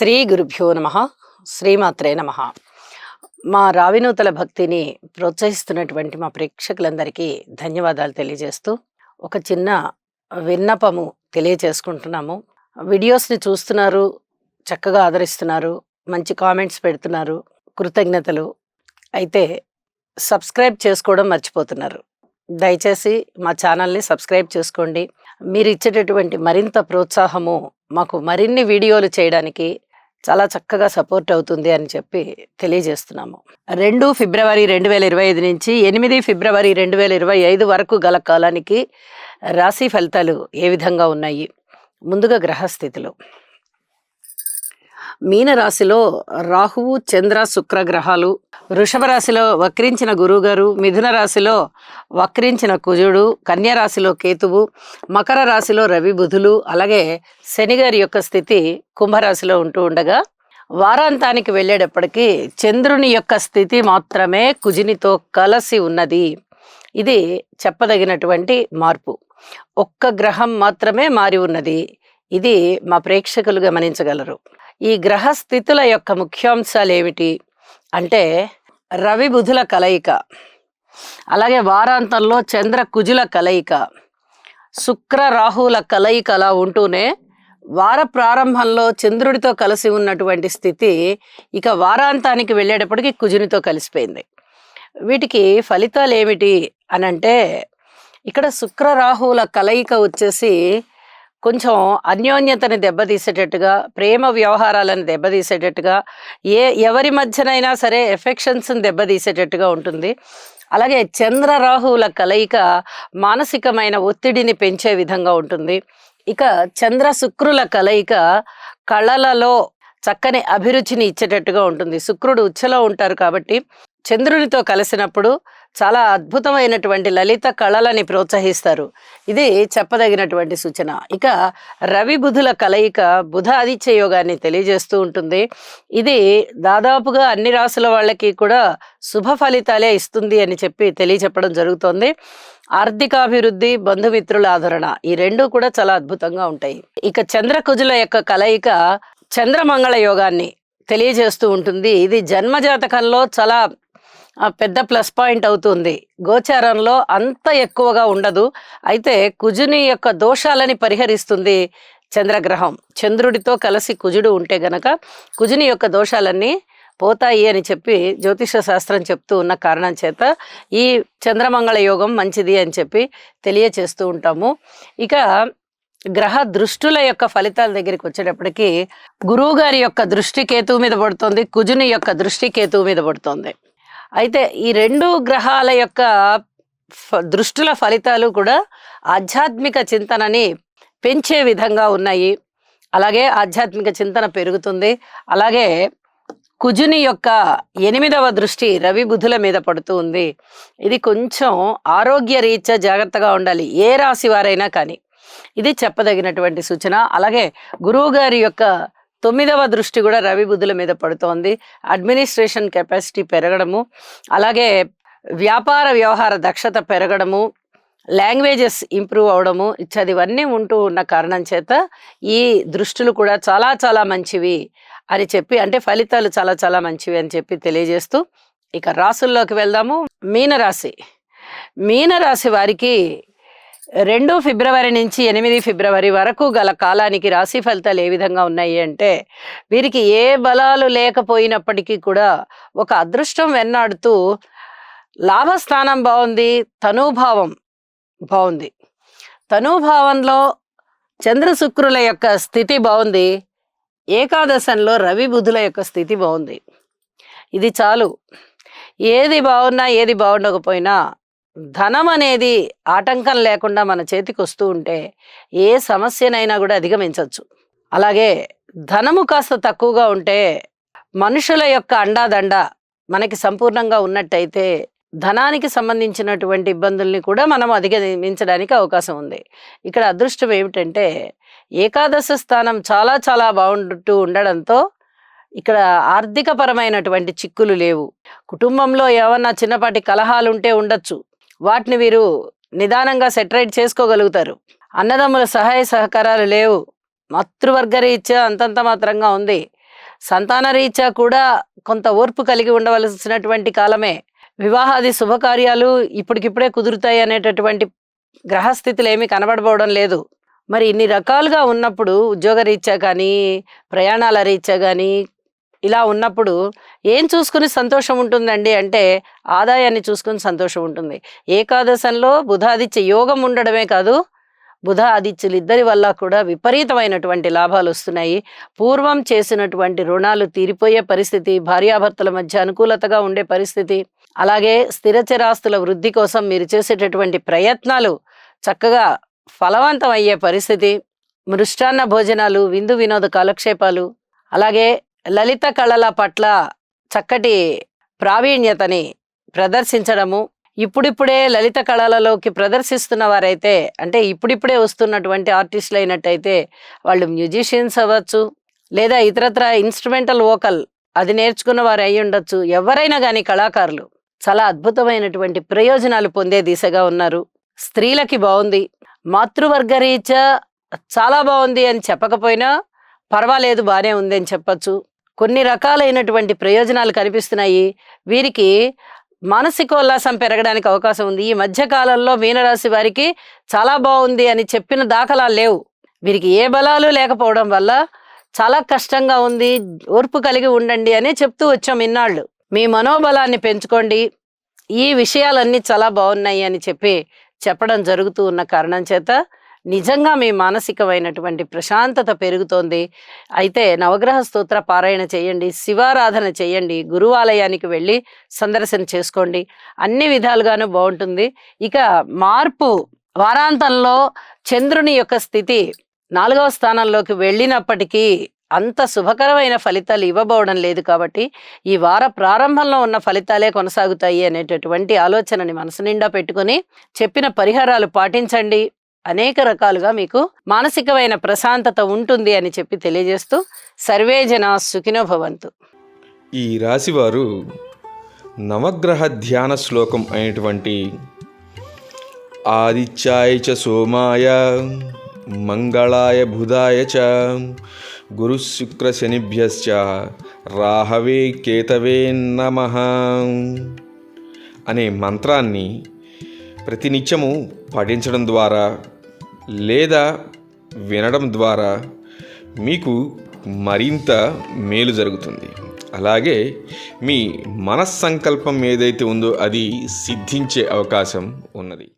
శ్రీ గురుభ్యో నమ. శ్రీమాత్రే నమ. మా రావినూతల భక్తిని ప్రోత్సహిస్తున్నటువంటి మా ప్రేక్షకులందరికీ ధన్యవాదాలు తెలియజేస్తూ ఒక చిన్న విన్నపము తెలియజేసుకుంటున్నాము. వీడియోస్ని చూస్తున్నారు, చక్కగా ఆదరిస్తున్నారు, మంచి కామెంట్స్ పెడుతున్నారు, కృతజ్ఞతలు. అయితే సబ్స్క్రైబ్ చేసుకోవడం మర్చిపోతున్నారు. దయచేసి మా ఛానల్ని సబ్స్క్రైబ్ చేసుకోండి. మీరు ఇచ్చేటటువంటి మరింత ప్రోత్సాహము మాకు మరిన్ని వీడియోలు చేయడానికి చాలా చక్కగా సపోర్ట్ అవుతుంది అని చెప్పి తెలియజేస్తున్నాము. 2 ఫిబ్రవరి 2025 నుంచి 8 ఫిబ్రవరి 2025 వరకు గల కాలానికి రాశి ఫలితాలు ఏ విధంగా ఉన్నాయి? ముందుగా గ్రహస్థితులు. మీన రాశిలో రాహువు, చంద్ర, శుక్ర గ్రహాలు, వృషభ రాశిలో వక్రించిన గురువుగారు, మిథున రాశిలో వక్రించిన కుజుడు, కన్యా రాశిలో కేతువు, మకర రాశిలో రవి, బుధులు, అలాగే శనిగారి యొక్క స్థితి కుంభరాశిలో ఉంటూ ఉండగా వారాంతానికి వెళ్ళేటప్పటికీ చంద్రుని యొక్క స్థితి మాత్రమే కుజునితో కలిసి ఉన్నది. ఇది చెప్పదగినటువంటి మార్పు. ఒక్క గ్రహం మాత్రమే మారి ఉన్నది. ఇది మా ప్రేక్షకులు గమనించగలరు. ఈ గ్రహ స్థితుల యొక్క ముఖ్యాంశాలు ఏమిటి అంటే రవి బుధుల కలయిక, అలాగే వారాంతంలో చంద్ర కుజుల కలయిక, శుక్ర రాహుల కలయిక అలా ఉంటూనే వార ప్రారంభంలో చంద్రుడితో కలిసి ఉన్నటువంటి స్థితి ఇక వారాంతానికి వెళ్ళేటప్పటికి కుజునితో కలిసిపోయింది. వీటికి ఫలితాలు ఏమిటి అని అంటే ఇక్కడ శుక్ర రాహుల కలయిక వచ్చేసి కొంచెం అన్యోన్యతని దెబ్బతీసేటట్టుగా, ప్రేమ వ్యవహారాలను దెబ్బతీసేటట్టుగా, ఎవరి మధ్యనైనా సరే ఎఫెక్షన్స్ని దెబ్బతీసేటట్టుగా ఉంటుంది. అలాగే చంద్ర రాహువుల కలయిక మానసికమైన ఒత్తిడిని పెంచే విధంగా ఉంటుంది. ఇక చంద్ర శుక్రుల కలయిక కళలలో చక్కని అభిరుచిని ఇచ్చేటట్టుగా ఉంటుంది. శుక్రుడు ఉచ్చలో ఉంటారు కాబట్టి చంద్రునితో కలిసినప్పుడు చాలా అద్భుతమైనటువంటి లలిత కళలని ప్రోత్సహిస్తారు. ఇది చెప్పదగినటువంటి సూచన. ఇక రవి బుధుల కలయిక బుధ ఆదిత్య యోగాన్ని తెలియజేస్తూ ఉంటుంది. ఇది దాదాపుగా అన్ని రాసుల వాళ్ళకి కూడా శుభ ఫలితాలే ఇస్తుంది అని చెప్పి తెలియచెప్పడం జరుగుతోంది. ఆర్థికాభివృద్ధి, బంధుమిత్రుల ఆదరణ, ఈ రెండూ కూడా చాలా అద్భుతంగా ఉంటాయి. ఇక చంద్ర కుజుల యొక్క కలయిక చంద్రమంగళ యోగాన్ని తెలియజేస్తూ ఉంటుంది. ఇది జన్మజాతకంలో చాలా పెద్ద ప్లస్ పాయింట్ అవుతుంది. గోచారంలో అంత ఎక్కువగా ఉండదు. అయితే కుజుని యొక్క దోషాలని పరిహరిస్తుంది చంద్రగ్రహం. చంద్రుడితో కలిసి కుజుడు ఉంటే గనక కుజుని యొక్క దోషాలన్నీ పోతాయి అని చెప్పి జ్యోతిష శాస్త్రం చెప్తూ ఉన్న కారణం చేత ఈ చంద్రమంగళ యోగం మంచిది అని చెప్పి తెలియచేస్తూ ఉంటాము. ఇక గ్రహ దృష్టుల యొక్క ఫలితాల దగ్గరికి వచ్చేటప్పటికి గురువు గారి యొక్క దృష్టి కేతువు మీద పడుతుంది, కుజుని యొక్క దృష్టి కేతువు మీద పడుతుంది. అయితే ఈ రెండు గ్రహాల యొక్క దృష్టుల ఫలితాలు కూడా ఆధ్యాత్మిక చింతనని పెంచే విధంగా ఉన్నాయి. అలాగే ఆధ్యాత్మిక చింతన పెరుగుతుంది. అలాగే కుజుని యొక్క 8వ దృష్టి రవి బుధుల మీద పడుతూ ఉంది. ఇది కొంచెం ఆరోగ్య రీత్యా జాగ్రత్తగా ఉండాలి, ఏ రాశి వారైనా కానీ. ఇది చెప్పదగినటువంటి సూచన. అలాగే గురువు గారి యొక్క 9వ దృష్టి కూడా రవి బుధుల మీద పడుతోంది. అడ్మినిస్ట్రేషన్ కెపాసిటీ పెరగడము, అలాగే వ్యాపార వ్యవహార దక్షత పెరగడము, లాంగ్వేజెస్ ఇంప్రూవ్ అవడము ఇవన్నీ ఉంటూ ఉన్న కారణం చేత ఈ దృష్టులు కూడా చాలా చాలా మంచివి అని చెప్పి, అంటే ఫలితాలు చాలా చాలా మంచివి అని చెప్పి తెలియజేస్తూ ఇక రాసుల్లోకి వెళ్దాము. మీనరాశి. మీనరాశి వారికి 2 ఫిబ్రవరి నుంచి 8 ఫిబ్రవరి వరకు గల కాలానికి రాశి ఫలితాలు ఏ విధంగా ఉన్నాయి అంటే వీరికి ఏ బలాలు లేకపోయినప్పటికీ కూడా ఒక అదృష్టం వెన్నాడుతూ లాభస్థానం బాగుంది, తనూభావం బాగుంది. తనూభావంలో చంద్ర శుక్రుల యొక్క స్థితి బాగుంది. ఏకాదశంలో రవి బుధుల యొక్క స్థితి బాగుంది. ఇది చాలు. ఏది బాగున్నా ఏది బాగుండకపోయినా ధనం అనేది ఆటంకం లేకుండా మన చేతికి వస్తూ ఉంటే ఏ సమస్యనైనా కూడా అధిగమించవచ్చు. అలాగే ధనము కాస్త తక్కువగా ఉంటే మనుషుల యొక్క అండాదండ మనకి సంపూర్ణంగా ఉన్నట్టయితే ధనానికి సంబంధించినటువంటి ఇబ్బందుల్ని కూడా మనం అధిగమించడానికి అవకాశం ఉంది. ఇక్కడ అదృష్టం ఏమిటంటే ఏకాదశ స్థానం చాలా చాలా బాగుంటూ ఉండడంతో ఇక్కడ ఆర్థిక పరమైనటువంటి చిక్కులు లేవు. కుటుంబంలో ఏమన్నా చిన్నపాటి కలహాలు ఉంటే ఉండొచ్చు, వాటిని వీరు నిదానంగా సెటరైట్ చేసుకోగలుగుతారు. అన్నదమ్ముల సహాయ సహకారాలు లేవు, మాతృవర్గ రీత్యా అంతంత మాత్రంగా ఉంది. సంతానరీత్యా కూడా కొంత ఓర్పు కలిగి ఉండవలసినటువంటి కాలమే. వివాహాది శుభకార్యాలు ఇప్పటికిప్పుడే కుదురుతాయి అనేటటువంటి గ్రహస్థితులు ఏమీ కనబడబోవడం లేదు. మరి ఇన్ని రకాలుగా ఉన్నప్పుడు ఉద్యోగరీత్యా కానీ, ప్రయాణాల రీత్యా కానీ ఇలా ఉన్నప్పుడు ఏం చూసుకుని సంతోషం ఉంటుందండి అంటే ఆదాయాన్ని చూసుకుని సంతోషం ఉంటుంది. ఏకాదశంలో బుధాదిత్య యోగం ఉండడమే కాదు, బుధ ఆదిత్యులు ఇద్దరి వల్ల కూడా విపరీతమైనటువంటి లాభాలు వస్తున్నాయి. పూర్వం చేసినటువంటి రుణాలు తీరిపోయే పరిస్థితి, భార్యాభర్తల మధ్య అనుకూలతగా ఉండే పరిస్థితి, అలాగే స్థిరచరాస్తుల వృద్ధి కోసం మీరు చేసేటటువంటి ప్రయత్నాలు చక్కగా ఫలవంతం అయ్యే పరిస్థితి, మృష్టాన్న భోజనాలు, విందు వినోద కాలక్షేపాలు, అలాగే లలిత కళల పట్ల చక్కటి ప్రావీణ్యతని ప్రదర్శించడము. ఇప్పుడిప్పుడే లలిత కళలలోకి ప్రదర్శిస్తున్న వారైతే, అంటే ఇప్పుడిప్పుడే వస్తున్నటువంటి ఆర్టిస్టులు అయినట్టయితే వాళ్ళు మ్యూజిషియన్స్ అవ్వచ్చు, లేదా ఇతరత్ర ఇన్స్ట్రుమెంటల్ వోకల్ అది నేర్చుకున్న వారు అయి ఉండొచ్చు. ఎవరైనా కానీ కళాకారులు చాలా అద్భుతమైనటువంటి ప్రయోజనాలు పొందే దిశగా ఉన్నారు. స్త్రీలకి బాగుంది, మాతృవర్గరీత్యా చాలా బాగుంది అని చెప్పకపోయినా పర్వాలేదు, బాగానే ఉంది అని చెప్పచ్చు. కొన్ని రకాలైనటువంటి ప్రయోజనాలు కనిపిస్తున్నాయి. వీరికి మానసికోల్లాసం పెరగడానికి అవకాశం ఉంది. ఈ మధ్య కాలంలో మీనరాశి వారికి చాలా బాగుంది అని చెప్పిన దాఖలాలు లేవు. వీరికి ఏ బలాలు లేకపోవడం వల్ల చాలా కష్టంగా ఉంది, ఓర్పు కలిగి ఉండండి అనే చెప్తూ వచ్చాం ఇన్నాళ్ళు. మీ మనోబలాన్ని పెంచుకోండి, ఈ విషయాలన్నీ చాలా బాగున్నాయి అని చెప్పడం జరుగుతూ ఉన్న కారణం చేత నిజంగా మీ మానసికమైనటువంటి ప్రశాంతత పెరుగుతోంది. అయితే నవగ్రహ స్తోత్ర పారాయణ చేయండి, శివారాధన చేయండి, గురువాలయానికి వెళ్ళి సందర్శన చేసుకోండి. అన్ని విధాలుగాను బాగుంటుంది. ఇక మార్పు వారాంతంలో చంద్రుని యొక్క స్థితి 4వ స్థానంలోకి వెళ్ళినప్పటికీ అంత శుభకరమైన ఫలితాలు ఇవ్వబోవడం లేదు. కాబట్టి ఈ వార ప్రారంభంలో ఉన్న ఫలితాలే కొనసాగుతాయి అనేటటువంటి ఆలోచనని మనసు నిండా పెట్టుకుని చెప్పిన పరిహారాలు పాటించండి. అనేక రకాలుగా మీకు మానసికమైన ప్రశాంతత ఉంటుంది అని చెప్పి తెలియజేస్తూ సర్వే జనా సుఖినో భవంతు. ఈ రాశివారు నవగ్రహ ధ్యాన శ్లోకం అయినటువంటి ఆదిత్యాయ చ సోమాయ మంగళాయ బుధాయ చ గురు శుక్ర శనిభ్యశ్చ రాహవే కేతవే నమః అనే మంత్రాన్ని ప్రతినిత్యము పఠించడం ద్వారా లేదా వినడం ద్వారా మీకు మరింత మేలు జరుగుతుంది. అలాగే మీ మనస్సంకల్పం ఏదైతే ఉందో అది సిద్ధించే అవకాశం ఉన్నది.